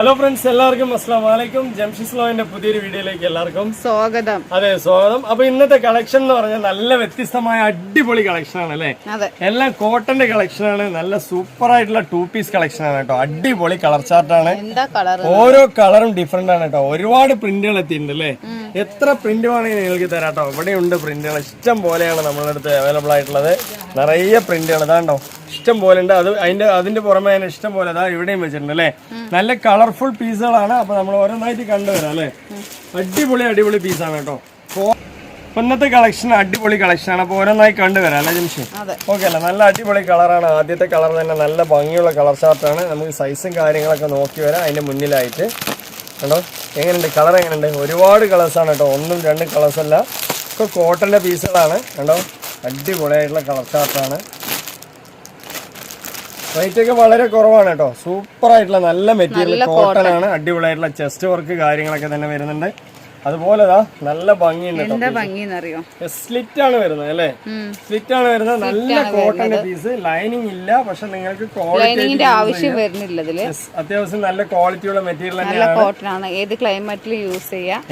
Hello friends, എല്ലാവർക്കും അസ്സലാമു അലൈക്കും. ജംഷിസ് ലോയിന്റെ പുതിയൊരു വീഡിയോയിലേക്ക് എല്ലാവർക്കും സ്വാഗതം. അതെ, സ്വാഗതം. അപ്പൊ ഇന്നത്തെ കളക്ഷൻ എന്ന് പറഞ്ഞാൽ നല്ല വ്യത്യസ്തമായ അടിപൊളി കളക്ഷൻ ആണ് അല്ലേ? എല്ലാം കോട്ടന്റെ കളക്ഷൻ ആണ്. നല്ല സൂപ്പർ ആയിട്ടുള്ള 2 പീസ് കളക്ഷൻ ആണ് കേട്ടോ. അടിപൊളി കളർ ചാർട്ടാണ്. ഓരോ കളറും ഡിഫറെന്റ് ആണ് കേട്ടോ. ഒരുപാട് പ്രിന്റുകൾ എത്തിയിട്ടുണ്ട് അല്ലേ? എത്ര പ്രിന്റ് വേണമെങ്കിൽ നിങ്ങൾക്ക് തരാം കേട്ടോ. ഇവിടെയുണ്ട് പ്രിന്റുകൾ ഇഷ്ടം പോലെയാണ് നമ്മളുടെ അടുത്ത് അവൈലബിൾ ആയിട്ടുള്ളത്. നിറയെ പ്രിന്റുകൾ ഇതാണ്ടോ, ഇഷ്ടം പോലെ ഉണ്ട്. അതിന്റെ പുറമെ തന്നെ ഇഷ്ടം പോലെ അതാ ഇവിടെയും വെച്ചിട്ടുണ്ട് അല്ലേ? നല്ല കളർഫുൾ പീസുകളാണ്. അപ്പൊ നമ്മൾ ഓരോന്നായിട്ട് കണ്ടുവരാം അല്ലേ? അടിപൊളി പീസാണ് കേട്ടോ. ഇന്നത്തെ കളക്ഷൻ അടിപൊളി കളക്ഷൻ ആണ്. അപ്പൊ ഓരോന്നായി കണ്ടുവരാം അല്ലേ ജംഷി? ഓക്കെ അല്ലേ? നല്ല അടിപൊളി കളറാണ്. ആദ്യത്തെ കളർ തന്നെ നല്ല ഭംഗിയുള്ള കളർ ചാർട്ടാണ്. നമുക്ക് സൈസും കാര്യങ്ങളൊക്കെ നോക്കി വരാം. അതിന്റെ മുന്നിലായിട്ട് കണ്ടോ എങ്ങനെയുണ്ട്, കളർ എങ്ങനെയുണ്ട്? ഒരുപാട് കളേഴ്സാണ് കേട്ടോ. 1, 2 കളേഴ്സ് അല്ല, ഒക്കെ കോട്ടന്റെ പീസുകളാണ്. കണ്ടോ, അടിപൊളിയായിട്ടുള്ള കളർ ചാർട്ടാണ്. റേറ്റ് ഒക്കെ വളരെ കുറവാണ് കേട്ടോ. സൂപ്പർ ആയിട്ടുള്ള നല്ല മെറ്റീരിയൽ കോട്ടൺ ആണ്. അടിപൊളിയായിട്ടുള്ള ചെസ്റ്റ് വർക്ക് കാര്യങ്ങളൊക്കെ തന്നെ വരുന്നുണ്ട്. അതുപോലെ നല്ല ഭംഗിയുണ്ട്. സ്ലിറ്റ് ആണ് വരുന്നത് അല്ലേ? സ്ലിറ്റ് ആണ് വരുന്നത്. നല്ല കോട്ടന്റെ പീസ്. ലൈനിങ് ഇല്ല, പക്ഷെ നിങ്ങൾക്ക് ക്വാളിറ്റി ആവശ്യം വരുന്നില്ല. അത്യാവശ്യം നല്ല ക്വാളിറ്റിയുള്ള മെറ്റീരിയൽ തന്നെയാണ്. ഏത് ക്ലൈമറ്റിൽ യൂസ് ചെയ്യാം.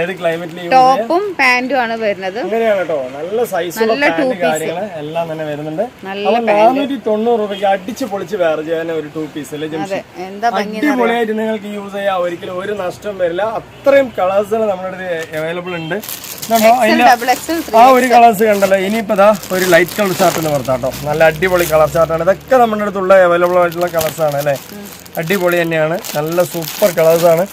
ഏത് ക്ലൈമറ്റിൽ ടോപ്പും പാന്റും ആണ് വരുന്നത്. അങ്ങനെയാണ് കേട്ടോ. നല്ല സൈസുള്ള പാന്റ് കാര്യങ്ങൾ എല്ലാം തന്നെ വരുന്നുണ്ട്. 490 രൂപയ്ക്ക് അടിച്ച് പൊളിച്ച് വേറെ ചെയ്യാൻ ഒരു 2 പീസ് അല്ലേ ജംഷി? അടിപൊളിയായിട്ട് നിങ്ങൾക്ക് യൂസ് ചെയ്യാം. ഒരിക്കലും ഒരു നഷ്ടം വരില്ല. അത്രയും കളേഴ്സ് നമ്മുടെ അവൈലബിൾ ഉണ്ട്. ആ ഒരു കളേഴ്സ് കണ്ടല്ലോ. ഇനിയിപ്പോ ഒരു ലൈറ്റ് കളർ ചാർട്ട് എന്ന് പറഞ്ഞാട്ടോ. നല്ല അടിപൊളി കളർ ചാർട്ടാണ്. ഇതൊക്കെ നമ്മുടെ അടുത്തുള്ള അവൈലബിൾ ആയിട്ടുള്ള കളേഴ്സ് ആണ് അല്ലേ? അടിപൊളി തന്നെയാണ്. നല്ല സൂപ്പർ കളേഴ്സ് ആണ്.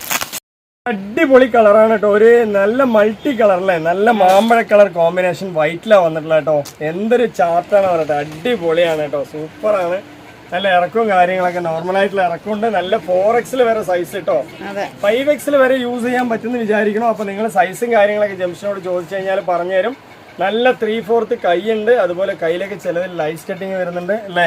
അടിപൊളി കളറാണ് കേട്ടോ. ഒരു നല്ല മൾട്ടി കളർ അല്ലേ? നല്ല മാമ്പഴ കളർ കോമ്പിനേഷൻ വൈറ്റിലാ വന്നിട്ടുള്ള കേട്ടോ. എന്തൊരു ചാർട്ടാണ് പറയട്ടെ. അടിപൊളിയാണ് കേട്ടോ. സൂപ്പറാണ്. നല്ല ഇറക്കവും കാര്യങ്ങളൊക്കെ നോർമലായിട്ടുള്ള ഇറക്കമുണ്ട്. നല്ല 4X വരെ സൈസ് കേട്ടോ. 5X വരെ യൂസ് ചെയ്യാൻ പറ്റുമെന്ന് വിചാരിക്കണം. അപ്പൊ നിങ്ങൾ സൈസും കാര്യങ്ങളൊക്കെ ജംഷനോട് ചോദിച്ചു കഴിഞ്ഞാൽ പറഞ്ഞുതരും. നല്ല 3/4 കൈയുണ്ട്. അതുപോലെ കയ്യിലേക്ക് ചിലതിൽ ലൈറ്റ് കട്ടിങ് വരുന്നുണ്ട് അല്ലേ?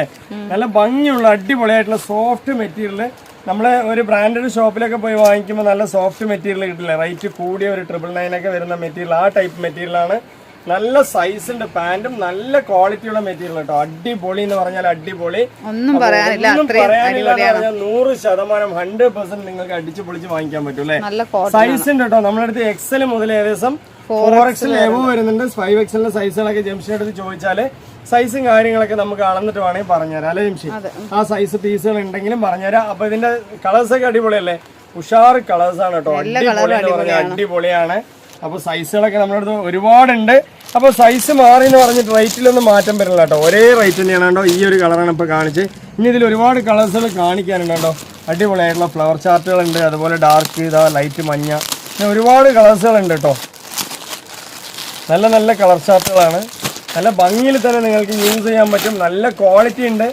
നല്ല ഭംഗിയുള്ള അടിപൊളിയായിട്ടുള്ള സോഫ്റ്റ് മെറ്റീരിയൽ. നമ്മള് ഒരു ബ്രാൻഡഡ് ഷോപ്പിലൊക്കെ പോയി വാങ്ങിക്കുമ്പോൾ നല്ല സോഫ്റ്റ് മെറ്റീരിയൽ കിട്ടില്ല. റേറ്റ് കൂടിയ ഒരു 999 വരുന്ന മെറ്റീരിയൽ, ആ ടൈപ്പ് മെറ്റീരിയലാണ്. നല്ല സൈസിന്റെ പാന്റും നല്ല ക്വാളിറ്റിയുള്ള മെറ്റീരിയൽ കേട്ടോ. അടിപൊളി എന്ന് പറഞ്ഞാൽ അടിപൊളി. ഒന്നും പറയാനില്ല. 100% 100% നിങ്ങൾക്ക് അടിച്ചു പൊളിച്ച് വാങ്ങിക്കാൻ പറ്റും അല്ലെ? സൈസിന്റെ കേട്ടോ. നമ്മുടെ അടുത്ത് XL മുതൽ ഏകദേശം 4X എബോ വരുന്നുണ്ട്. 5X സൈസുകളൊക്കെ ജംഷിന്റെ അടുത്ത് ചോദിച്ചാല് സൈസും കാര്യങ്ങളൊക്കെ നമുക്ക് അളന്നിട്ട് വേണമെങ്കിൽ പറഞ്ഞുതരാം അല്ലെ ജംഷി? ആ സൈസ് പീസുകൾ ഉണ്ടെങ്കിലും പറഞ്ഞുതരാം. അപ്പൊ ഇതിന്റെ കളേഴ്സ് ഒക്കെ അടിപൊളിയല്ലേ? ഉഷാർ കളേഴ്സ് ആണ് കേട്ടോ. അടിപൊളി എന്ന് പറഞ്ഞാൽ അടിപൊളിയാണ്. അപ്പൊ സൈസുകളൊക്കെ നമ്മുടെ അടുത്ത് ഒരുപാടുണ്ട്. അപ്പൊ സൈസ് മാറി എന്ന് പറഞ്ഞിട്ട് റേറ്റിലൊന്നും മാറ്റം വരില്ല കേട്ടോ. ഒരേ റേറ്റ് തന്നെയാണ് കേട്ടോ. ഈ ഒരു കളറാണ് ഇപ്പൊ കാണിച്ച്. ഇനി ഇതിൽ ഒരുപാട് കളേഴ്സുകൾ കാണിക്കാനുണ്ട് കേട്ടോ. അടിപൊളിയായിട്ടുള്ള ഫ്ലവർ ചാർട്ടുകളുണ്ട്. അതുപോലെ ഡാർക്ക്, ലൈറ്റ് മഞ്ഞ, ഒരുപാട് കളേഴ്സുകളുണ്ട് കേട്ടോ. നല്ല നല്ല കളർ ചാർട്ടുകളാണ്. നല്ല ഭംഗിയിൽ തന്നെ നിങ്ങൾക്ക് യൂസ് ചെയ്യാൻ പറ്റും. നല്ല ക്വാളിറ്റി ഉണ്ട്.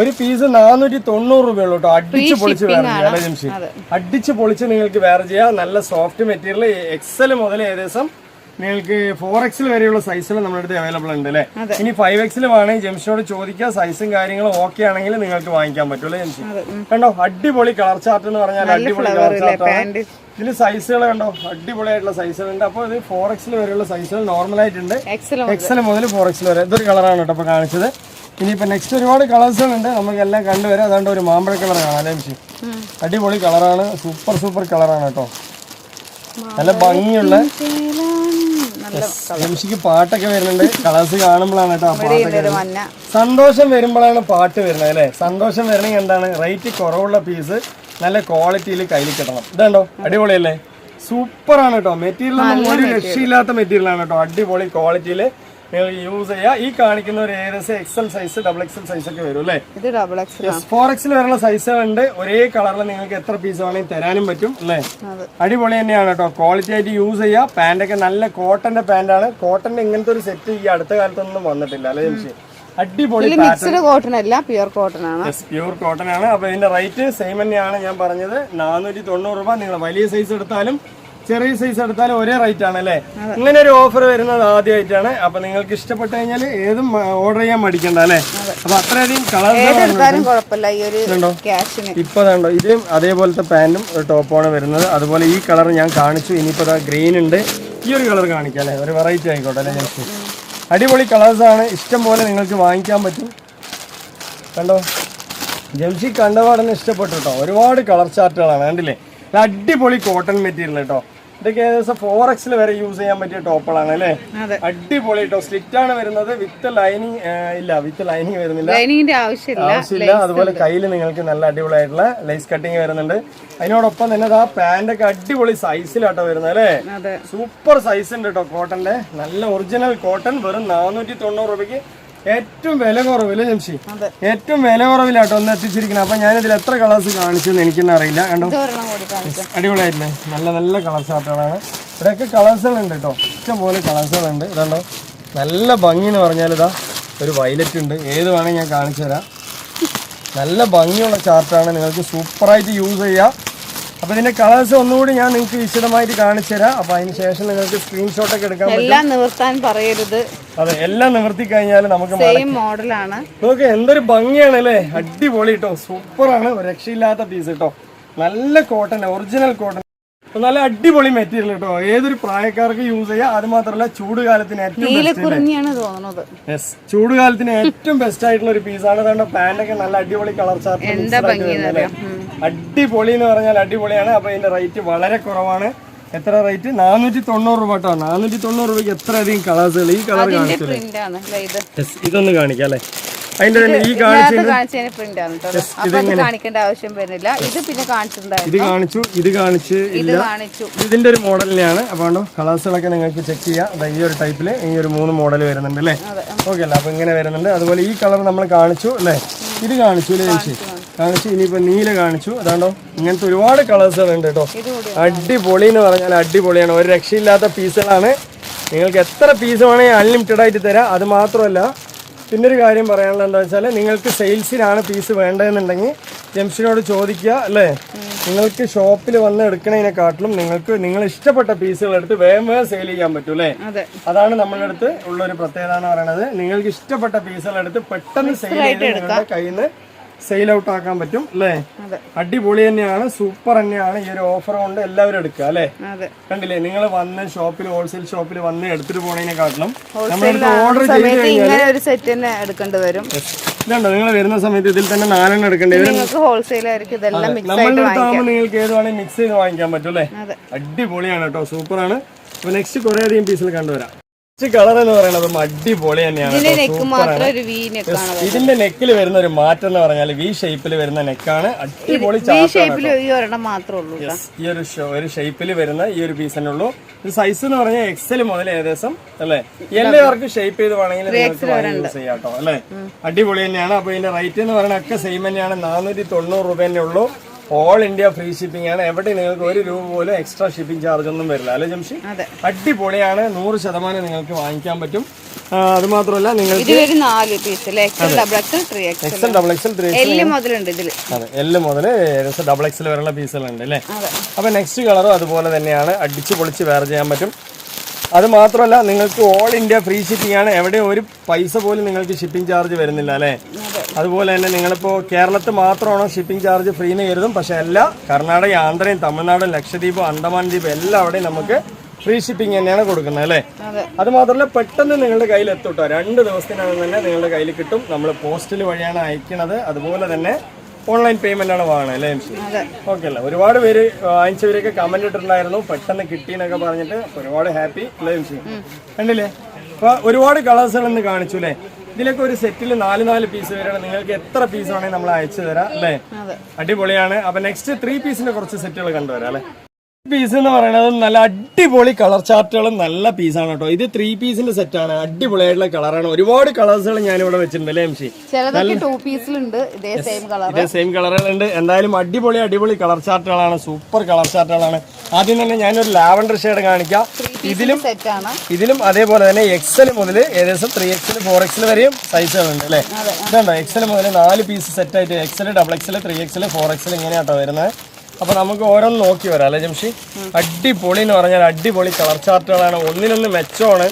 ഒരു പീസ് 490 രൂപയുള്ളൂ കേട്ടോ. അടിച്ച് പൊളിച്ച് വേറെ ചെയ്യാം ജംഷി. അടിച്ച് പൊളിച്ച് നിങ്ങൾക്ക് വേറെ ചെയ്യാം. നല്ല സോഫ്റ്റ് മെറ്റീരിയൽ. XL മുതൽ ഏകദേശം നിങ്ങൾക്ക് 4X വരെയുള്ള സൈസുകൾ നമ്മുടെ അടുത്ത് അവൈലബിൾ ഉണ്ട് അല്ലേ? ഇനി 5X വേണമെങ്കിൽ ജംഷിനോട് ചോദിക്കുക. സൈസും കാര്യങ്ങളും ഓക്കെ ആണെങ്കിൽ നിങ്ങൾക്ക് വാങ്ങിക്കാൻ പറ്റുമല്ലേ ജംഷി? കണ്ടോ, അടിപൊളി കളർ ചാർട്ട് എന്ന് പറഞ്ഞാൽ അടിപൊളി കളർ ചാർട്ടാണ്. ഇതിൽ സൈസുകൾ കണ്ടോ, അടിപൊളിയായിട്ടുള്ള സൈസുകളുണ്ട്. അപ്പോൾ ഇത് 4X വരെയുള്ള സൈസുകൾ നോർമലായിട്ടുണ്ട്. XL മുതൽ 4X വരെ. ഇതൊരു കളറാണ് കേട്ടോ ഇപ്പൊ കാണിച്ചത്. ഇനിയിപ്പോ നെക്സ്റ്റ് ഒരുപാട് കളേഴ്സുകളുണ്ട്. നമുക്ക് എല്ലാം കണ്ടുവരാം. അതുകൊണ്ട് ഒരു മാമ്പഴ കളർ കാണാം അല്ലേ ജംഷി? അടിപൊളി കളറാണ്. സൂപ്പർ കളറാണ് കേട്ടോ. നല്ല ഭംഗിയുള്ള ജംഷിക്ക് പാട്ടൊക്കെ വരുന്നുണ്ട്. കളേഴ്സ് കാണുമ്പോഴാണ് കേട്ടോ പാട്ടൊക്കെ. സന്തോഷം വരുമ്പോഴാണ് പാട്ട് വരുന്നത് അല്ലേ? സന്തോഷം വരണമെങ്കിൽ എന്താണ്? റേറ്റ് കുറവുള്ള പീസ് നല്ല ക്വാളിറ്റിയിൽ കയ്യിൽ കിട്ടണം. ഇതുണ്ടോ, അടിപൊളിയല്ലേ? സൂപ്പറാണ് കേട്ടോ. മെറ്റീരിയൽ ഒരു രക്ഷയില്ലാത്ത മെറ്റീരിയലാണ് കേട്ടോ. അടിപൊളി ക്വാളിറ്റിയിൽ നിങ്ങൾക്ക് യൂസ് ചെയ്യാം. ഈ കാണിക്കുന്ന ഒരു ഏകദേശം XL സൈസ്, XXL സൈസ് ഒക്കെ വരും അല്ലേ? 4X വരെയുള്ള സൈസുകളുണ്ട്. ഒരേ കളറിൽ നിങ്ങൾക്ക് എത്ര പീസ് വേണമെങ്കിൽ തരാനും പറ്റും അല്ലേ? അടിപൊളി തന്നെയാണ് കേട്ടോ. ക്വാളിറ്റി ആയിട്ട് യൂസ് ചെയ്യാം. പാന്റൊക്കെ നല്ല കോട്ടന്റെ പാന്റാണ്. കോട്ടന്റെ ഇങ്ങനത്തെ ഒരു സെറ്റ് ഈ അടുത്ത കാലത്തൊന്നും വന്നിട്ടില്ല അല്ലേ ജംഷി? അടിപൊളി കോട്ടൺ അല്ല, പ്യൂർ കോട്ടൺ ആണ്. പ്യൂർ കോട്ടൺ ആണ്. അപ്പൊ ഇതിന്റെ റേറ്റ് സെയിം തന്നെയാണ് ഞാൻ പറഞ്ഞത്. 490 രൂപ. നിങ്ങൾ വലിയ സൈസ് എടുത്താലും ചെറിയ സൈസ് എടുത്താലും ഒരേ റേറ്റ് ആണ് അല്ലേ? ഇങ്ങനെ ഒരു ഓഫർ വരുന്നത് ആദ്യമായിട്ടാണ്. അപ്പൊ നിങ്ങൾക്ക് ഇഷ്ടപ്പെട്ട് കഴിഞ്ഞാൽ ഏതും ഓർഡർ ചെയ്യാൻ മടിക്കണ്ട അല്ലേ? അപ്പൊ അത്രയധികം കളർ ഇപ്പൊ കണ്ടോ. ഇതും അതേപോലത്തെ പാന്റും ഒരു ടോപ്പാണ് വരുന്നത്. അതുപോലെ ഈ കളർ ഞാൻ കാണിച്ചു. ഇനിയിപ്പോ ഗ്രീൻ ഉണ്ട്. ഈ ഒരു കളർ കാണിക്കാം അല്ലേ? ഒരു വെറൈറ്റി ആയിക്കോട്ടെ അല്ലേ ഞങ്ങൾക്ക്? അടിപൊളി കളേഴ്സാണ്. ഇഷ്ടം പോലെ നിങ്ങൾക്ക് വാങ്ങിക്കാൻ പറ്റും. കണ്ടോ, ജംഷി കണ്ടപാടന്നെ ഇഷ്ടപ്പെട്ടു കേട്ടോ. ഒരുപാട് കളർ ചാർട്ടുകളാണ് കണ്ടില്ലേ. അടിപൊളി കോട്ടൺ മെറ്റീരിയൽ കേട്ടോ. ഇതൊക്കെ ഏകദേശം 4X വരെ യൂസ് ചെയ്യാൻ പറ്റിയ ടോപ്പുകളാണ് അല്ലേ. അടിപൊളി കേട്ടോ. സ്ലിറ്റ് ആണ് വരുന്നത്, വിത്ത് ലൈനിങ് ഇല്ല, വിത്ത് ലൈനിങ് വരുന്നില്ല, ആവശ്യമില്ല. അതുപോലെ കയ്യിൽ നിങ്ങൾക്ക് നല്ല അടിപൊളിയായിട്ടുള്ള ലേസ് കട്ടിങ് വരുന്നുണ്ട്. അതിനോടൊപ്പം തന്നെ ആ പാന്റ് ഒക്കെ അടിപൊളി സൈസിലാട്ടോ വരുന്നത് അല്ലേ. സൂപ്പർ സൈസ് ഉണ്ട് കേട്ടോ കോട്ടന്റെ. നല്ല ഒറിജിനൽ കോട്ടൺ. വെറും 490 രൂപയ്ക്ക് ഏറ്റവും വില കുറവില്ല ജംഷി, ഏറ്റവും വില കുറവിലാട്ടോ ഒന്ന് എത്തിച്ചിരിക്കുന്നത്. അപ്പൊ ഞാനിതിൽ എത്ര കളേഴ്സ് കാണിച്ചെന്ന് എനിക്കൊന്നും അറിയില്ല. കണ്ടോ, അടിപൊളിയായില്ലേ. നല്ല നല്ല കളർ ചാർട്ടുകളാണ്. ഇവിടെയൊക്കെ കളേഴ്സുകളുണ്ട് കേട്ടോ, ഇഷ്ടംപോലെ കളേഴ്സുകളുണ്ട്. ഇതുണ്ടോ, നല്ല ഭംഗി എന്ന് പറഞ്ഞാൽ ഇതാ ഒരു വയലറ്റ് ഉണ്ട്. ഏത് വേണമെങ്കിൽ ഞാൻ കാണിച്ചു തരാം. നല്ല ഭംഗിയുള്ള ചാർട്ടാണ്, നിങ്ങൾക്ക് സൂപ്പറായിട്ട് യൂസ് ചെയ്യാം. അപ്പൊ ഇതിന്റെ കളേഴ്സ് ഒന്നുകൂടി ഞാൻ നിങ്ങൾക്ക് വിശദമായിട്ട് കാണിച്ചു തരാം. അപ്പൊ അതിന് ശേഷം നിങ്ങൾക്ക് സ്ക്രീൻഷോട്ട് ഒക്കെ എടുക്കാൻ എല്ലാം നിവർത്താൻ പറയരുത്. അതെ, എല്ലാം നിവർത്തി കഴിഞ്ഞാൽ നമുക്ക് മോഡലാണ്. നോക്ക് എന്തൊരു ഭംഗിയാണ് അല്ലേ. അടിപൊളി കേട്ടോ, സൂപ്പറാണ്. ഒരു രക്ഷയില്ലാത്ത പീസ് കേട്ടോ. നല്ല കോട്ടൺ, ഒറിജിനൽ കോട്ടൺ, നല്ല അടിപൊളി മെറ്റീരിയൽ കേട്ടോ. ഏതൊരു പ്രായക്കാർക്ക് യൂസ് ചെയ്യാം. അത് മാത്രമല്ല ചൂടുകാലത്തിന് ചൂടുകാലത്തിന് ഏറ്റവും ബെസ്റ്റ് ആയിട്ടുള്ള ഒരു പീസാണ്. അതുകൊണ്ട് പാന്റൊക്കെ നല്ല അടിപൊളി കളർ ചാർട്ട്, അടിപൊളി എന്ന് പറഞ്ഞാൽ അടിപൊളിയാണ്. അപ്പൊ ഇതിന്റെ റേറ്റ് വളരെ കുറവാണ്. എത്ര റേറ്റ്? 490 രൂപ കേട്ടോ. 490 രൂപയ്ക്ക് എത്ര അധികം കളേഴ്സുകൾ. ഈ കളർ കാണിച്ചില്ലേ, ഇതൊന്ന് കാണിക്കാം അല്ലേ. അതിന്റെ ഈ കാണിക്കേണ്ട ആവശ്യം വരുന്നില്ല. ഇത് പിന്നെ ഇത് കാണിച്ചു, ഇത് കാണിച്ച് ഇല്ല, ഇതിന്റെ ഒരു മോഡലിനെയാണ്. അപ്പൊ കളേഴ്സുകളൊക്കെ നിങ്ങൾക്ക് ചെക്ക് ചെയ്യാം. ഈ ഒരു ടൈപ്പില് ഈ ഒരു 3 മോഡൽ വരുന്നുണ്ട് അല്ലേ. ഓക്കെ അല്ലേ. അപ്പൊ ഇങ്ങനെ വരുന്നുണ്ട്. അതുപോലെ ഈ കളർ നമ്മൾ കാണിച്ചു അല്ലേ, ഇത് കാണിച്ചു അല്ലേ ചേച്ചി, കാണിച്ചു. ഇനിയിപ്പോ നീല കാണിച്ചു. അതാണ്ടോ, ഇങ്ങനത്തെ ഒരുപാട് കളേഴ്സുകൾ ഉണ്ട് കേട്ടോ. അടിപൊളി എന്ന് പറഞ്ഞാൽ അടിപൊളിയാണ്. ഒരു രക്ഷയില്ലാത്ത പീസുകളാണ്. നിങ്ങൾക്ക് എത്ര പീസ് വേണമെങ്കിൽ അൺലിമിറ്റഡ് ആയിട്ട് തരാം. അത് മാത്രമല്ല പിന്നെ ഒരു കാര്യം പറയാനുള്ളത് എന്താ വെച്ചാൽ, നിങ്ങൾക്ക് സെയിൽസിനാണ് പീസ് വേണ്ടതെന്നുണ്ടെങ്കിൽ ജംഷനോട് ചോദിക്കുക അല്ലേ. നിങ്ങൾക്ക് ഷോപ്പിൽ വന്ന് എടുക്കണതിനെക്കാട്ടിലും നിങ്ങൾക്ക് നിങ്ങൾ ഇഷ്ടപ്പെട്ട പീസുകൾ എടുത്ത് വേഗം സെയിൽ ചെയ്യാൻ പറ്റും അല്ലേ. അതാണ് നമ്മളുടെ അടുത്ത് ഉള്ളൊരു പ്രത്യേകത എന്ന് പറയുന്നത്. നിങ്ങൾക്ക് ഇഷ്ടപ്പെട്ട പീസുകൾ എടുത്ത് പെട്ടെന്ന് സെയിൽ ചെയ്ത് നിങ്ങളുടെ കയ്യിൽ നിന്ന് സെയിൽ ഔട്ട് ആക്കാൻ പറ്റും അല്ലേ. അടിപൊളി തന്നെയാണ്, സൂപ്പർ തന്നെയാണ്. ഈ ഒരു ഓഫർ കൊണ്ട് എല്ലാവരും എടുക്കുക അല്ലേ. കണ്ടില്ലേ, നിങ്ങൾ വന്ന് ഷോപ്പിൽ, ഹോൾസെയിൽ ഷോപ്പിൽ വന്ന് എടുത്തിട്ട് പോണതിനെക്കാട്ടിലും നമ്മളെടുത്ത് ഓർഡർ ചെയ്ത് കഴിഞ്ഞാൽ ഇതുണ്ടോ, നിങ്ങൾ വരുന്ന സമയത്ത് ഇതിൽ തന്നെ 4 എണ്ണം എടുക്കേണ്ടി വരും. നമ്മളുടെ അടുത്താകുമ്പോൾ നിങ്ങൾക്ക് ഏത് വേണമെങ്കിൽ മിക്സ് ചെയ്ത് വാങ്ങിക്കാൻ പറ്റും അല്ലേ. അടിപൊളിയാണ് കേട്ടോ, സൂപ്പറാണ്. അപ്പൊ നെക്സ്റ്റ് കുറെ അധികം പീസിൽ കണ്ടുവരാം. കളർ എന്ന് പറയുന്നത് അടിപൊളി തന്നെയാണ്. ഇതിന്റെ നെക്കിൽ വരുന്ന ഒരു മാറ്റം എന്ന് പറഞ്ഞാൽ വി ഷേപ്പിൽ വരുന്ന നെക്കാണ്. അടിപൊളി ഈ ഒരു ഷേപ്പിൽ വരുന്ന ഈ ഒരു പീസ് തന്നെ ഉള്ളൂ. ഇത് സൈസ് എന്ന് പറഞ്ഞാൽ എക്സൽ മുതൽ ഏകദേശം അല്ലെ എല്ലാവർക്കും ഷേപ്പ് ചെയ്ത് വേണമെങ്കിൽ നിങ്ങൾക്ക് യൂസ് ചെയ്യാം കേട്ടോ അല്ലെ. അടിപൊളി തന്നെയാണ്. അപ്പൊ ഇതിന്റെ റേറ്റ് എന്ന് പറയുന്നത് ഒക്കെ സെയിം തന്നെയാണ്. 490 രൂപ തന്നെ ഉള്ളൂ. ഓൾ ഇന്ത്യ ഫ്രീ ഷിപ്പിംഗ് ആണ്. എവിടെ നിങ്ങൾക്ക് 1 രൂപ പോലും എക്സ്ട്രാ ഷിപ്പിംഗ് ചാർജ് ഒന്നും വരില്ല അല്ലെ ജംഷി. അടിപൊളിയാണ്, 100% നിങ്ങൾക്ക് വാങ്ങിക്കാൻ പറ്റും. അത് മാത്രമല്ല നിങ്ങൾക്ക് L മുതൽ XXL വരെയുള്ള പീസുകളുണ്ട് അല്ലേ. അപ്പൊ നെക്സ്റ്റ് കളറും അതുപോലെ തന്നെയാണ്. അടിച്ചു പൊളിച്ച് വെയർ ചെയ്യാൻ പറ്റും. അത് മാത്രമല്ല നിങ്ങൾക്ക് ഓൾ ഇന്ത്യ ഫ്രീ ഷിപ്പിംഗ് ആണ്. എവിടെ ഒരു പൈസ പോലും നിങ്ങൾക്ക് ഷിപ്പിംഗ് ചാർജ് വരുന്നില്ല അല്ലേ. അതുപോലെ തന്നെ നിങ്ങളിപ്പോൾ കേരളത്തിൽ മാത്രമാണോ ഷിപ്പിംഗ് ചാർജ് ഫ്രീ എന്ന് കരുതും. പക്ഷെ അല്ല, കർണാടക, ആന്ധ്രയും തമിഴ്നാടും ലക്ഷദ്വീപ്, അന്തമാൻ ദ്വീപ് എല്ലാവിടെയും നമുക്ക് ഫ്രീ ഷിപ്പിംഗ് തന്നെയാണ് കൊടുക്കുന്നത് അല്ലേ. അത് മാത്രമല്ല പെട്ടെന്ന് നിങ്ങളുടെ കയ്യിൽ എത്തുട്ടോ. 2 ദിവസത്തിനകം തന്നെ നിങ്ങളുടെ കയ്യിൽ കിട്ടും. നമ്മൾ പോസ്റ്റൽ വഴിയാണ് അയക്കണത്. അതുപോലെ തന്നെ ഓൺലൈൻ പേയ്മെന്റ് ആണ് വാങ്ങുന്നത് അല്ലേ. ഓക്കെ അല്ലേ. ഒരുപാട് പേര് വാങ്ങിച്ചവരൊക്കെ കമന്റ് ഇട്ടിട്ടുണ്ടായിരുന്നു പെട്ടെന്ന് കിട്ടിയെന്നൊക്കെ പറഞ്ഞിട്ട്. ഒരുപാട് ഹാപ്പി അല്ലേ. കണ്ടില്ലേ, അപ്പൊ ഒരുപാട് കളേഴ്സുകൾ ഇന്ന് കാണിച്ചു അല്ലേ. ഇതിലൊക്കെ ഒരു സെറ്റിൽ 4 പീസ് വരെയാണ്. നിങ്ങൾക്ക് എത്ര പീസ് വേണമെങ്കിൽ നമ്മൾ അയച്ചു തരാം അല്ലേ. അടിപൊളിയാണ്. അപ്പൊ നെക്സ്റ്റ് 3 പീസിന്റെ കുറച്ച് സെറ്റുകൾ കണ്ടുവരാം അല്ലെ. പീസ് എന്ന് പറയുന്നത് നല്ല അടിപൊളി കളർ ചാർട്ടുകളും നല്ല പീസാണ് കേട്ടോ. ഇത് 3 പീസിന്റെ സെറ്റാണ്. അടിപൊളിയായിട്ടുള്ള കളറാണ്. ഒരുപാട് കളേഴ്സുകൾ ഞാനിവിടെ വെച്ചിട്ടുണ്ട് അല്ലേ എംഷി. ഇതേ സെയിം കളറുകളുണ്ട്. എന്തായാലും അടിപൊളി കളർ ചാർട്ടുകളാണ്. സൂപ്പർ കളർ ചാർട്ടുകളാണ്. ആദ്യം തന്നെ ഞാനൊരു ലാവൻഡർ ഷെയ്ഡ് കാണിക്കാം. ഇതിലും അതേപോലെ തന്നെ XL മുതൽ ഏകദേശം 3XL 4XL വരെയും സൈസുകളുണ്ട് അല്ലേ. ഇതുണ്ടോ, XL മുതൽ 4 പീസ് സെറ്റായിട്ട് XL, XXL, 3XL, 4XL ഇങ്ങനെയാട്ടോ വരുന്നത്. അപ്പൊ നമുക്ക് ഓരോന്ന് നോക്കി വരാം അല്ലെ ജംഷി. അടിപൊളി എന്ന് പറഞ്ഞാൽ അടിപൊളി കളർ ചാർട്ടുകളാണ്. ഒന്നിനൊന്ന് മെച്ചമാണ്.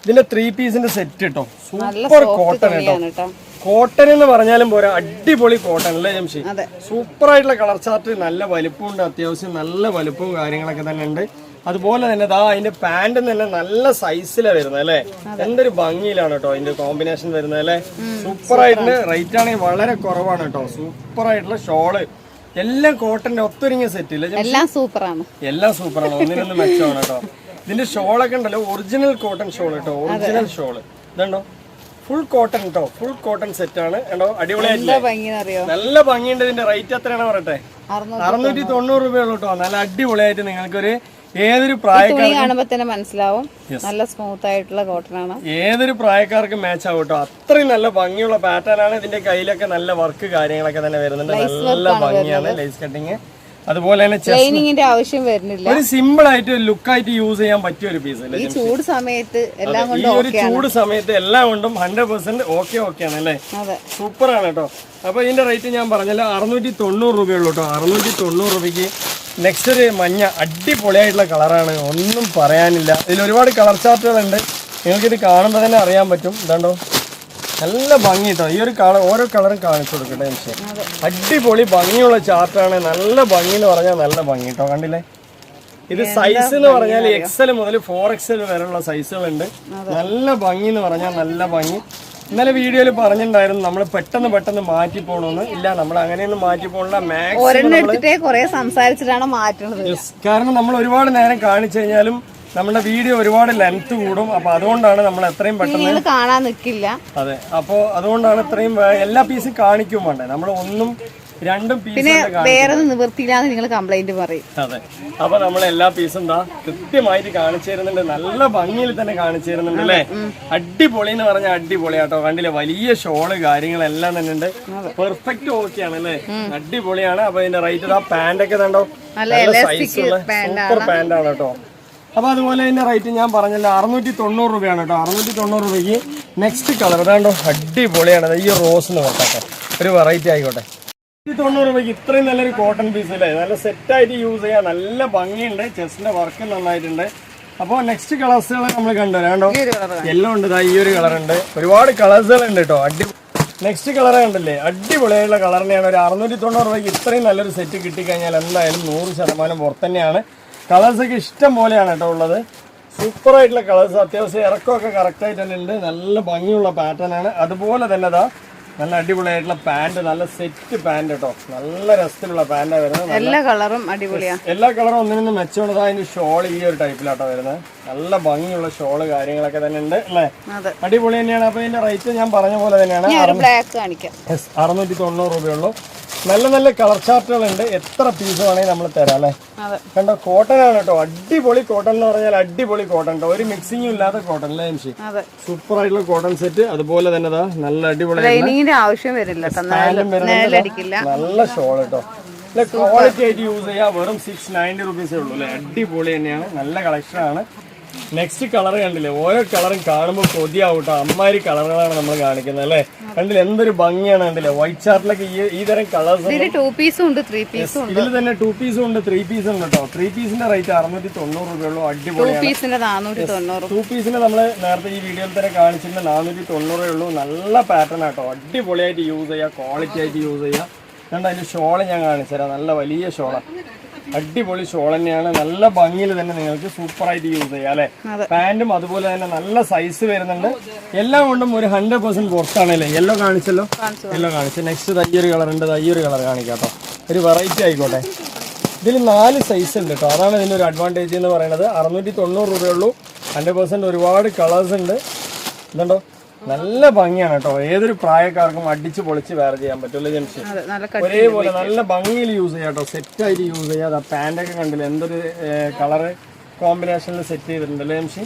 ഇതിന്റെ 3 പീസിന്റെ സെറ്റ് കേട്ടോ. സൂപ്പർ കോട്ടൺ കേട്ടോ. കോട്ടൺ എന്ന് പറഞ്ഞാലും പോരാ, അടിപൊളി കോട്ടൺ അല്ലേ ജംഷി. സൂപ്പർ ആയിട്ടുള്ള കളർ ചാർട്ട്. നല്ല വലുപ്പമുണ്ട്, അത്യാവശ്യം നല്ല വലുപ്പവും കാര്യങ്ങളൊക്കെ തന്നെ ഉണ്ട്. അതുപോലെ തന്നെ ദാ അതിന്റെ പാന്റ് തന്നെ നല്ല സൈസിലാണ് വരുന്നത് അല്ലെ. എന്തൊരു ഭംഗിയിലാണ് കേട്ടോ അതിന്റെ കോമ്പിനേഷൻ വരുന്നത് അല്ലെ. സൂപ്പർ ആയിട്ടുണ്ട്. റേറ്റ് ആണെങ്കിൽ വളരെ കുറവാണ് കേട്ടോ. സൂപ്പർ ആയിട്ടുള്ള ഷോള് എല്ലാം കോട്ടന്റെ ഒത്തൊരുങ്ങിയ സെറ്റ് ഇല്ല, എല്ലാം സൂപ്പറാണ്. എല്ലാം സൂപ്പറാണ്, ഒന്നിനൊന്ന് മെച്ചമാണ് കേട്ടോ. ഇതിന്റെ ഷോളൊക്കെ ഉണ്ടല്ലോ ഒറിജിനൽ കോട്ടൺ ഷോൾ കേട്ടോ. ഒറിജിനൽ ഷോള് ഇതുണ്ടോ, ഫുൾ കോട്ടൺ കേട്ടോ. ഫുൾ കോട്ടൺ സെറ്റ് ആണ് കേട്ടോ. അടിപൊളിയായിട്ട് നല്ല ഭംഗിയുണ്ട്. ഇതിന്റെ റേറ്റ് എത്രയാണ് പറയട്ടെ? 690 രൂപയുള്ളൂ കേട്ടോ. നല്ല അടിപൊളിയായിട്ട് നിങ്ങൾക്കൊരു ഏതൊരു പ്രായക്കാർക്കും മനസ്സിലാവും നല്ല സ്മൂത്ത് ആയിട്ടുള്ള കോട്ടൺ ആണ്. ഏതൊരു പ്രായക്കാർക്കും മാച്ച് ആവും കേട്ടോ. അത്രയും നല്ല ഭംഗിയുള്ള പാറ്റേൺ ആണ്. ഇതിന്റെ കയ്യിലൊക്കെ നല്ല വർക്ക് കാര്യങ്ങളൊക്കെ തന്നെ വരുന്നുണ്ട്. നല്ല ഭംഗിയാണ് ലേസ് കട്ടിങ്. അതുപോലെ തന്നെ ആവശ്യം വരുന്നില്ല. ഒരു സിമ്പിൾ ആയിട്ട് ലുക്ക് ആയിട്ട് യൂസ് ചെയ്യാൻ പറ്റിയ ഒരു പീസ് അല്ലേ. ഈ ചൂട് സമയത്ത് എല്ലാം ഈ ഒരു ചൂട് സമയത്ത് എല്ലാം കൊണ്ടും 100% ഓക്കെ ആണ് അല്ലേ. സൂപ്പർ ആണ് കേട്ടോ. അപ്പൊ ഇതിന്റെ റേറ്റ് ഞാൻ പറഞ്ഞല്ലോ 690 രൂപയുള്ളൂ കേട്ടോ. 690 രൂപയ്ക്ക് നെക്സ്റ്റ് ഒരു മഞ്ഞ അടിപൊളിയായിട്ടുള്ള കളറാണ്, ഒന്നും പറയാനില്ല. ഇതിൽ ഒരുപാട് കളർ ചാർട്ടുകളുണ്ട്, നിങ്ങൾക്കിത് കാണുമ്പോൾ തന്നെ അറിയാൻ പറ്റും. ഇതാണ്ടോ നല്ല ഭംഗി കേട്ടോ. ഈ ഒരു കളർ ഓരോ കളറും കാണിച്ചു കൊടുക്കട്ടെ എനിക്ക്. അടിപൊളി ഭംഗിയുള്ള ചാർട്ടാണ്. നല്ല ഭംഗി എന്ന് പറഞ്ഞാൽ നല്ല ഭംഗി കേട്ടോ. കണ്ടില്ലേ, ഇത് സൈസ് എന്ന് പറഞ്ഞാൽ XL മുതൽ 4XL വരെയുള്ള സൈസുകളുണ്ട്. നല്ല ഭംഗി എന്ന് പറഞ്ഞാൽ നല്ല ഭംഗി. ഇന്നലെ വീഡിയോയിൽ പറഞ്ഞിട്ടുണ്ടായിരുന്നു നമ്മൾ പെട്ടെന്ന് മാറ്റി പോകണമെന്ന്. ഇല്ല, നമ്മൾ അങ്ങനെയൊന്നും മാറ്റി പോകണ്ട. മാക്സിമം സംസാരിച്ചിട്ടാണ് മാറ്റുന്നത്. കാരണം നമ്മൾ ഒരുപാട് നേരം കാണിച്ചു കഴിഞ്ഞാലും നമ്മുടെ വീഡിയോ ഒരുപാട് ലെങ്ത് കൂടും. അപ്പൊ അതുകൊണ്ടാണ് നമ്മൾ എത്രയും പെട്ടെന്ന് കാണാൻ നിൽക്കില്ല. അതെ, അപ്പൊ അതുകൊണ്ടാണ് ഇത്രയും എല്ലാ പീസും കാണിക്കും വേണ്ടേ. നമ്മൾ ഒന്നും രണ്ടും പീസ് വേറെ നിവൃത്തിയില്ലാന്ന് നിങ്ങൾ കംപ്ലൈന്റ് പറയും. അതെ, അപ്പൊ നമ്മൾ എല്ലാ പീസും എന്താ കൃത്യമായിട്ട് കാണിച്ചു തരുന്നുണ്ട്. നല്ല ഭംഗിയിൽ തന്നെ കാണിച്ചു തരുന്നുണ്ട് അല്ലേ. അടിപൊളി എന്ന് പറഞ്ഞാൽ അടിപൊളിയാട്ടോ. കണ്ടില്ലേ, വലിയ ഷോള് കാര്യങ്ങളെല്ലാം തന്നെ ഉണ്ട്. പെർഫെക്റ്റ് ഓക്കെ ആണ് അല്ലേ, അടിപൊളിയാണ്. അപ്പൊ ഇതിന്റെ റേറ്റ് ആ പാന്റ് ഒക്കെ കണ്ടോ, നല്ല സൈസുള്ള സൂപ്പർ പാന്റ് ആണ് കേട്ടോ. അപ്പൊ അതുപോലെ ഇതിന്റെ റേറ്റ് ഞാൻ പറഞ്ഞല്ലോ 690 രൂപയാണ് കേട്ടോ. 690 രൂപയ്ക്ക് നെക്സ്റ്റ് കളർ ഇതാണ്ടോ അടിപൊളിയാണ്. ഈ റോസ് എന്ന് പറഞ്ഞാട്ടെ ഒരു വെറൈറ്റി ആയിക്കോട്ടെ. 90 രൂപയ്ക്ക് ഇത്രയും നല്ലൊരു കോട്ടൺ പീസ് അല്ലേ, നല്ല സെറ്റായിട്ട് യൂസ് ചെയ്യാം. നല്ല ഭംഗിയുണ്ട്, ചെസ്റ്റിന്റെ വർക്ക് നന്നായിട്ടുണ്ട്. അപ്പോൾ നെക്സ്റ്റ് കളേഴ്സുകൾ നമ്മൾ കണ്ടുവരാണ്ടോ. യെല്ലോ ഉണ്ട്, ഈ ഒരു കളർ ഉണ്ട്, ഒരുപാട് കളേഴ്സുകൾ ഉണ്ട് കേട്ടോ. നെക്സ്റ്റ് കളർ കണ്ടില്ലേ, അടിപൊളിയായിട്ടുള്ള കളർ തന്നെയാണ്. ഒരു 690 രൂപയ്ക്ക് ഇത്രയും നല്ലൊരു സെറ്റ് കിട്ടിക്കഴിഞ്ഞാൽ എന്തായാലും 100% പുറത്ത് തന്നെയാണ്. കളേഴ്സൊക്കെ ഇഷ്ടം പോലെയാണ് കേട്ടോ ഉള്ളത്. സൂപ്പറായിട്ടുള്ള കളേഴ്സ്, അത്യാവശ്യം ഇറക്കമൊക്കെ കറക്റ്റായിട്ട് തന്നെ ഉണ്ട്. നല്ല ഭംഗിയുള്ള പാറ്റേൺ ആണ്. അതുപോലെ തന്നെ ഇതാ നല്ല അടിപൊളിയായിട്ടുള്ള പാന്റ്, നല്ല സെറ്റ് പാന്റ് കേട്ടോ. നല്ല രസത്തിലുള്ള പാന്റാണ് വരുന്നത്. എല്ലാ കളറും അടിപൊളിയാണ്. എല്ലാ കളറും ഒന്നിനൊന്ന് മെച്ചമുള്ളത്. അതിന്റെ ഷോൾ ഈ ഒരു ടൈപ്പിലാട്ടോ വരുന്നത്. നല്ല ഭംഗിയുള്ള ഷോള് കാര്യങ്ങളൊക്കെ തന്നെ ഉണ്ട് അല്ലേ, അടിപൊളി തന്നെയാണ്. അപ്പൊ ഇതിന്റെ റേറ്റ് ഞാൻ പറഞ്ഞ പോലെ തന്നെയാണ് 690 രൂപയുള്ളൂ. നല്ല നല്ല കളർ ചാർട്ടുകളുണ്ട്. എത്ര പീസ് വേണമെങ്കിൽ നമ്മൾ തരാം അല്ലേ. കണ്ടോ, കോട്ടൺ ആണ് കേട്ടോ. അടിപൊളി കോട്ടൺ എന്ന് പറഞ്ഞാൽ അടിപൊളി കോട്ടൺ കേട്ടോ. ഒരു മിക്സിങ്ങും ഇല്ലാത്ത കോട്ടൺ അല്ലേ എംഷി. സൂപ്പർ ആയിട്ടുള്ള കോട്ടൺ സെറ്റ്. അതുപോലെ തന്നെ നല്ല അടിപൊളി ആവശ്യം വരില്ല, നല്ല ഷോൾ കേട്ടോ. ക്വാളിറ്റി ആയിട്ട് യൂസ് ചെയ്യാം. വെറും 690 റുപ്പീസേ ഉള്ളൂ അല്ലേ. അടിപൊളി തന്നെയാണ്, നല്ല കളക്ഷൻ ആണ്. നെക്സ്റ്റ് കളർ കണ്ടില്ലേ, ഓരോ കളറും കാണുമ്പോൾ കൊതിയാവും കേട്ടോ. അമ്മാതിരി കളറുകളാണ് നമ്മൾ കാണിക്കുന്നത് അല്ലേ. കണ്ടില്ലേ എന്തൊരു ഭംഗിയാണ്. കണ്ടില്ലേ വൈറ്റ് ചാർട്ടിലൊക്കെ ഈ തരം കളേഴ്സ് ഇതിൽ തന്നെ 2 പീസും ഉണ്ട് 3 പീസും ഉണ്ട് കേട്ടോ. 3 പീസിന്റെ റേറ്റ് 690 രൂപയുള്ളൂ. അടിപൊളിയാണ്. 2 പീസിന് നമ്മൾ നേരത്തെ ഈ വീഡിയോയിൽ തന്നെ കാണിച്ചിരുന്ന 490 ഉള്ളൂ. നല്ല പാറ്റേൺ ആട്ടോ. അടിപൊളിയായിട്ട് യൂസ് ചെയ്യാം, ക്വാളിറ്റി ആയിട്ട് യൂസ് ചെയ്യാം. കണ്ടോ അതിന്റെ ഷോള് ഞാൻ കാണിച്ചു തരാം. നല്ല വലിയ ഷോളാണ്, അടിപൊളി ഷോൾ തന്നെയാണ്. നല്ല ഭംഗിയിൽ തന്നെ നിങ്ങൾക്ക് സൂപ്പറായിട്ട് യൂസ് ചെയ്യാം അല്ലെ. പാന്റും അതുപോലെ തന്നെ നല്ല സൈസ് വരുന്നുണ്ട്. എല്ലാം കൊണ്ടും ഒരു 100% പുറത്താണല്ലേ. യെല്ലോ കാണിച്ചല്ലോ, യെല്ലോ കാണിച്ചു. നെക്സ്റ്റ് തയ്യൊരു കളർ ഉണ്ട്, തയ്യൊരു കളർ കാണിക്കാട്ടോ. ഒരു വെറൈറ്റി ആയിക്കോട്ടെ. ഇതിൽ 4 സൈസ് ഉണ്ട് കേട്ടോ. അതാണ് ഇതിൻ്റെ ഒരു അഡ്വാൻറ്റേജ് എന്ന് പറയുന്നത്. 690 രൂപയുള്ളൂ. 100% ഒരുപാട് കളേഴ്സ് ഉണ്ട്. ഇതുണ്ടോ, നല്ല ഭംഗിയാണ് കേട്ടോ. ഏതൊരു പ്രായക്കാർക്കും അടിച്ച് പൊളിച്ച് വേറെ ചെയ്യാൻ പറ്റുമല്ലോ ജംഷി. ഒരേപോലെ നല്ല ഭംഗിയിൽ യൂസ് ചെയ്യാം കേട്ടോ. സെറ്റായിട്ട് യൂസ് ചെയ്യാം. പാൻറ്റൊക്കെ കണ്ടില്ല എന്തൊരു കളറ് കോമ്പിനേഷനിൽ സെറ്റ് ചെയ്തിട്ടുണ്ടല്ലേ ജംഷി.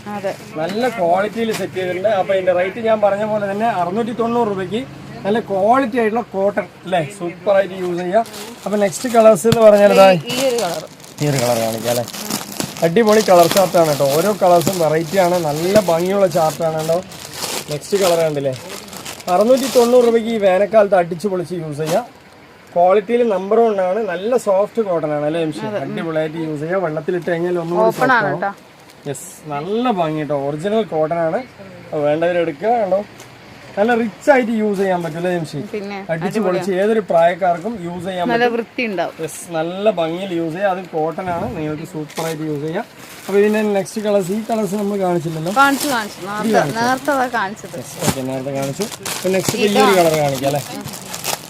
നല്ല ക്വാളിറ്റിയിൽ സെറ്റ് ചെയ്തിട്ടുണ്ട്. അപ്പോൾ ഇതിന്റെ റേറ്റ് ഞാൻ പറഞ്ഞ പോലെ തന്നെ 690 രൂപയ്ക്ക് നല്ല ക്വാളിറ്റി ആയിട്ടുള്ള കോട്ടൺ അല്ലേ, സൂപ്പറായിട്ട് യൂസ് ചെയ്യാം. അപ്പോൾ നെക്സ്റ്റ് കളേഴ്സ് എന്ന് പറഞ്ഞാൽ ഈ ഒരു കളർ കാണിക്കാം അല്ലേ. അടിപൊളി കളർ ചാർട്ടാണ് കേട്ടോ. ഓരോ കളേഴ്സും വെറൈറ്റി ആണ്, നല്ല ഭംഗിയുള്ള ചാർട്ടാണ് കേട്ടോ. നെക്സ്റ്റ് കളർ കണ്ടില്ലേ, 690 രൂപയ്ക്ക് ഈ വേനൽക്കാലത്ത് അടിച്ചു പൊളിച്ച് യൂസ് ചെയ്യാം. ക്വാളിറ്റിയിൽ നമ്പർ 1 ആണ്. നല്ല സോഫ്റ്റ് കോട്ടൺ ആണ് അല്ലേ എംഷി. അടിപൊളിയായിട്ട് യൂസ് ചെയ്യാം. വെള്ളത്തിലിട്ട് കഴിഞ്ഞാൽ ഒന്നുകൂടി യെസ്, നല്ല ഭംഗി കേട്ടോ. ഒറിജിനൽ കോട്ടൺ ആണ്. വേണ്ടവരെടുക്കുക. കണ്ടോ നല്ല റിച്ച് ആയിട്ട് യൂസ് ചെയ്യാൻ പറ്റില്ല ജംഷി. പിന്നെ അടിച്ച് പൊളിച്ച് ഏതൊരു പ്രായക്കാർക്കും യൂസ് ചെയ്യാൻ നല്ല പറ്റും. വൃത്തി ഉണ്ടാവും. നല്ല ഭംഗിയിൽ യൂസ് ചെയ്യാം. അത് കോട്ടൺ ആണ്, നിങ്ങൾക്ക് സൂപ്പർ ആയിട്ട് യൂസ് ചെയ്യാം. അപ്പൊ ഇതിന്റെ നെക്സ്റ്റ് കളേഴ്സ്, ഈ കളേഴ്സ് നമ്മൾ കാണിച്ചില്ലല്ലോ. കാണിച്ചു നേരത്തെ കാണിച്ചത്. ഓക്കെ, നേരത്തെ കാണിച്ചു. നെക്സ്റ്റ് ഈ ഒരു കളർ കാണിക്കാം അല്ലേ.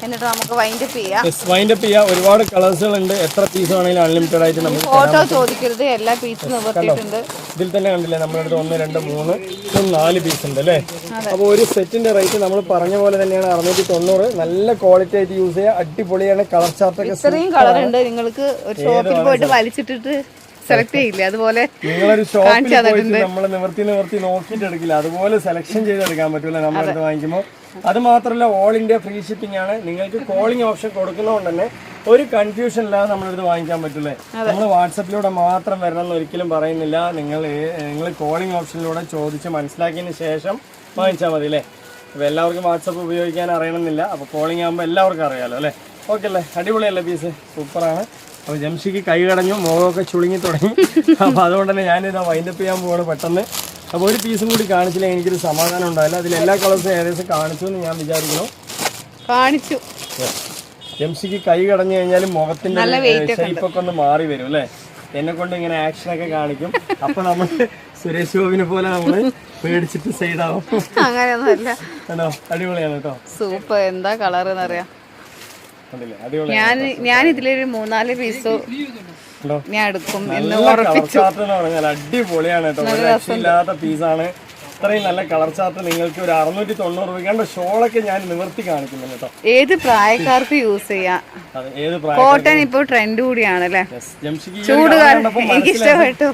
എന്നിട്ട് നമുക്ക് വൈൻഡപ്പ് ചെയ്യാം. വൈൻഡപ്പ് ചെയ്യാം. ഒരുപാട് കളേഴ്സുകൾ ഉണ്ട്. എത്ര പീസ് വേണമെങ്കിലും അൺലിമിറ്റഡ് ആയിട്ട് നമുക്ക് ഫോട്ടോ ചോദിക്കരുത്, എല്ലാ പീസും നിവർത്തിയിട്ടുണ്ട്. ഇതിൽ തന്നെ കണ്ടില്ലേ നമ്മുടെ അടുത്ത് 1, 2, 3, 4 പീസ് ഉണ്ട് അല്ലേ. അപ്പോൾ ഒരു സെറ്റിന്റെ റേറ്റ് നമ്മൾ പറഞ്ഞ പോലെ തന്നെയാണ് 690. നല്ല ക്വാളിറ്റി ആയിട്ട് യൂസ് ചെയ്യാം. അടിപൊളിയാണ്. കളർ ചാർട്ടൊക്കെ ഇത്രയും കളർ ഉണ്ട്. നിങ്ങൾക്ക് ഒരു ഷോപ്പിൽ പോയിട്ട് വലിച്ചിട്ടിട്ട് സെലക്ട് ചെയ്യില്ലേ, അതുപോലെ നിങ്ങളൊരു ഷോപ്പിൽ പോയിട്ട് നമ്മൾ നിവർത്തി നോക്കിയിട്ട് എടുക്കില്ല, അതുപോലെ സെലക്ഷൻ ചെയ്തെടുക്കാൻ പറ്റൂല നമ്മുടെ അടുത്ത് വാങ്ങിക്കുമ്പോൾ. അത് മാത്രമല്ല ഓൾ ഇന്ത്യ ഫ്രീ ഷിപ്പിംഗ് ആണ്. നിങ്ങൾക്ക് കോളിംഗ് ഓപ്ഷൻ കൊടുക്കുന്നതുകൊണ്ട് തന്നെ ഒരു കൺഫ്യൂഷൻ ഇല്ലാതെ നമ്മളടുത്ത് വാങ്ങിക്കാൻ പറ്റൂലേ. നമ്മൾ വാട്സപ്പിലൂടെ മാത്രം വരണം എന്ന് ഒരിക്കലും പറയുന്നില്ല. നിങ്ങൾ കോളിംഗ് ഓപ്ഷനിലൂടെ ചോദിച്ച് മനസ്സിലാക്കിയതിന് ശേഷം വാങ്ങിച്ചാൽ മതി അല്ലേ. അപ്പോൾ എല്ലാവർക്കും വാട്സപ്പ് ഉപയോഗിക്കാൻ അറിയണമെന്നില്ല. അപ്പോൾ കോളിംഗ് ആകുമ്പോൾ എല്ലാവർക്കും അറിയാമല്ലോ അല്ലേ. ഓക്കെ അല്ലേ, അടിപൊളിയല്ലേ പീസ്, സൂപ്പറാണ്. അപ്പോൾ ജംഷിക്ക് കൈ കടഞ്ഞു, മുഖമൊക്കെ ചുളുങ്ങി തുടങ്ങി. അപ്പോൾ അതുകൊണ്ട് തന്നെ ഞാനിതാ വൈൻഡപ്പ് ചെയ്യാൻ പോവാണ് പെട്ടെന്ന്. അപ്പോൾ ഒരു പീസും കൂടി കാണിച്ചില്ല, എനിക്കൊരു സമാധാനം ഉണ്ടായില്ല. അതിൽ എല്ലാ കളേഴ്സും ഏകദേശം കാണിച്ചു എന്ന് ഞാൻ വിചാരിക്കുന്നു. കാണിച്ചു. ജംഷിക്ക് കൈ കടഞ്ഞു കഴിഞ്ഞാൽ മുഖത്തിന്റെ ഷേപ്പൊക്കെ ഒന്ന് മാറി വരും അല്ലേ. എന്നെ കൊണ്ട് ഇങ്ങനെ ആക്ഷനൊക്കെ കാണിക്കും. അപ്പൊ നമ്മൾ സുരേഷ് ഗോപിനെ പോലെ നമ്മള് പേടിച്ചിട്ട് സൈഡാവും. അങ്ങനെയൊന്നുമല്ല കേട്ടോ, അടിപൊളിയാണ് കേട്ടോ. സൂപ്പർ. എന്താ കളർ എന്നറിയാം. അടിപൊളി. ഞാൻ ഇതിലൊരു 3-4 പീസ് ഞാൻ എടുക്കും എന്ന് ഉറപ്പിച്ചു. അടിപൊളിയാണ് കേട്ടോ, ഒരു രക്ഷയില്ലാത്ത പീസാണ്. ഇത്രയും നല്ല കളർ ചാർട്ട് നിങ്ങൾക്ക് ഒരു 690 രൂപ. ഷോളൊക്കെ ഞാൻ നിവർത്തി കാണിക്കുന്നുണ്ട് കേട്ടോ. ഏത് പ്രായക്കാർക്ക് യൂസ് ചെയ്യാം. ഏത് കോട്ടൺ ഇപ്പൊ ട്രെൻഡ് കൂടിയാണ് അല്ലേ. ചൂട് എനിക്ക് ഇഷ്ടപ്പെട്ടു.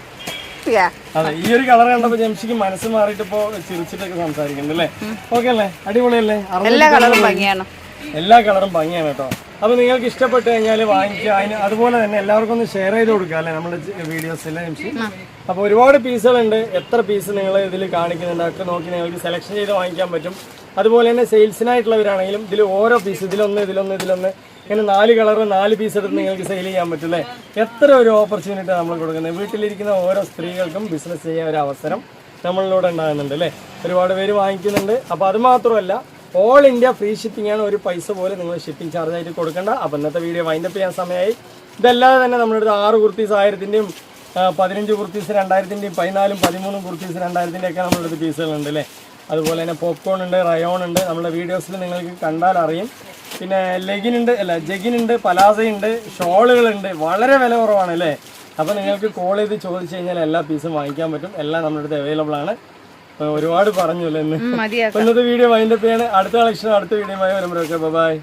അതെ, ഈ ഒരു കളർ കണ്ടപ്പോ ജംഷിക്ക് മനസ്സ് മാറിയിട്ട് ഇപ്പോ ചിരിച്ചിട്ടൊക്കെ സംസാരിക്കുന്നുണ്ട് അല്ലേ. ഓക്കെ അല്ലേ, അടിപൊളിയല്ലേ. എല്ലാ കളറും ഭംഗിയാണ്. എല്ലാ കളറും ഭംഗിയാണ് കേട്ടോ. അപ്പൊ നിങ്ങൾക്ക് ഇഷ്ടപ്പെട്ട് കഴിഞ്ഞാൽ വാങ്ങിക്കുക. അതിന് അതുപോലെ തന്നെ എല്ലാവർക്കും ഒന്ന് ഷെയർ ചെയ്ത് കൊടുക്കുക അല്ലേ നമ്മുടെ വീഡിയോസിലെ ജംഷി. അപ്പോൾ ഒരുപാട് പീസുകളുണ്ട്. എത്ര പീസ് നിങ്ങൾ ഇതിൽ കാണിക്കുന്നുണ്ട് ഒക്കെ നോക്കി നിങ്ങൾക്ക് സെലക്ഷൻ ചെയ്ത് വാങ്ങിക്കാൻ പറ്റും. അതുപോലെ തന്നെ സെയിൽസിനായിട്ടുള്ളവരാണെങ്കിലും ഇതിൽ ഓരോ പീസ് ഇതിലൊന്ന് ഇങ്ങനെ 4 കളർ 4 പീസ് എടുത്ത് നിങ്ങൾക്ക് സെയിൽ ചെയ്യാൻ പറ്റും അല്ലേ. എത്ര ഒരു ഓപ്പർച്യൂണിറ്റി നമ്മൾ കൊടുക്കുന്നത്. വീട്ടിലിരിക്കുന്ന ഓരോ സ്ത്രീകൾക്കും ബിസിനസ് ചെയ്യാൻ ഒരു അവസരം നമ്മളിലൂടെ ഉണ്ടാകുന്നുണ്ട് അല്ലേ. ഒരുപാട് പേര് വാങ്ങിക്കുന്നുണ്ട്. അപ്പോൾ അത് മാത്രമല്ല ഓൾ ഇന്ത്യ ഫ്രീ ഷിപ്പിംഗ് ആണ്. ഒരു പൈസ പോലെ നിങ്ങൾ ഷിപ്പിംഗ് ചാർജ് ആയിട്ട് കൊടുക്കേണ്ട. അപ്പോൾ ഇന്നത്തെ വീഡിയോ വൈൻഡപ്പ് ചെയ്യാൻ സമയമായി. ഇതല്ലാതെ തന്നെ നമ്മുടെ അടുത്ത് 6 കുർത്തീസ് 1000-ൻ്റെയും 15 കുർത്തീസ് 2000-ൻ്റെയും 14, 13 കുർത്തീസ് 2000-ൻ്റെ ഒക്കെ നമ്മുടെ അടുത്ത് പീസുകളുണ്ട് അല്ലേ. അതുപോലെ തന്നെ പോപ്കോൺ ഉണ്ട്, റയോൺ ഉണ്ട്. നമ്മുടെ വീഡിയോസിൽ നിങ്ങൾക്ക് കണ്ടാൽ അറിയും. പിന്നെ ജഗിനുണ്ട്, പലാസയുണ്ട്, ഷോളുകളുണ്ട്. വളരെ വില കുറവാണ് അല്ലേ. അപ്പോൾ നിങ്ങൾക്ക് കോൾ ചെയ്ത് ചോദിച്ചു കഴിഞ്ഞാൽ എല്ലാ പീസും വാങ്ങിക്കാൻ പറ്റും. എല്ലാം നമ്മുടെ അടുത്ത് അവൈലബിൾ ആണ്. ഒരുപാട് പറഞ്ഞല്ലോ ഇന്ന്. ഇന്നത്തെ വീഡിയോ വൈൻഡപ്പ് ചെയ്യാണ്. അടുത്ത കളക്ഷൻ അടുത്ത വീഡിയോ വരുമ്പോഴൊക്കെ ബൈ.